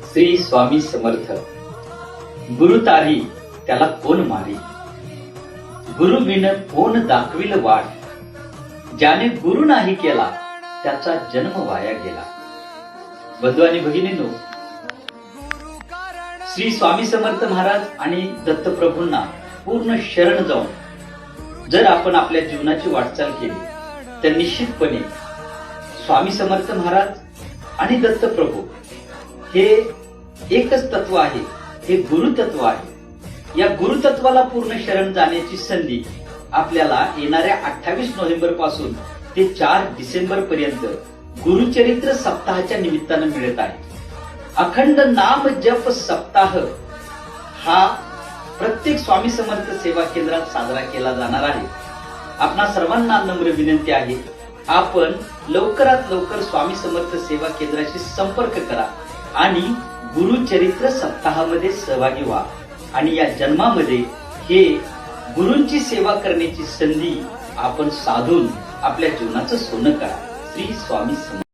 श्री स्वामी समर्थ. गुरु तारी त्याला कोण मारी, गुरु बिन कोण दाखविल वाट, ज्याने गुरु नाही केला त्याचा जन्म वाया गेला. बंधू आणि भगिनींनो, श्री स्वामी समर्थ महाराज आणि दत्तप्रभूंना पूर्ण शरण जाऊन जर आपण आपल्या जीवनाची वाटचाल केली तर निश्चितपणे स्वामी समर्थ महाराज आणि दत्तप्रभू हे एकच तत्व आहे, हे गुरुतत्व आहे. या गुरुतत्वाला पूर्ण शरण जाण्याची संधी आपल्याला येणाऱ्या 28 नोव्हेंबर पासून ते 4 डिसेंबर पर्यंत गुरुचरित्र सप्ताहाच्या निमित्तानं मिळत आहे. अखंड नाम जप सप्ताह हा प्रत्येक स्वामी समर्थ सेवा केंद्रात साजरा केला जाणार आहे. आपणा सर्वांना नम्र विनंती आहे, आपण लवकरात लवकर स्वामी समर्थ सेवा केंद्राशी संपर्क करा आणि गुरुचरित्र सप्ताहामध्ये सहभागी व्हा आणि या जन्मामध्ये हे गुरूंची सेवा करण्याची संधी आपण साधून आपल्या जीवनाचं सोनं करा. श्री स्वामी समर्थ.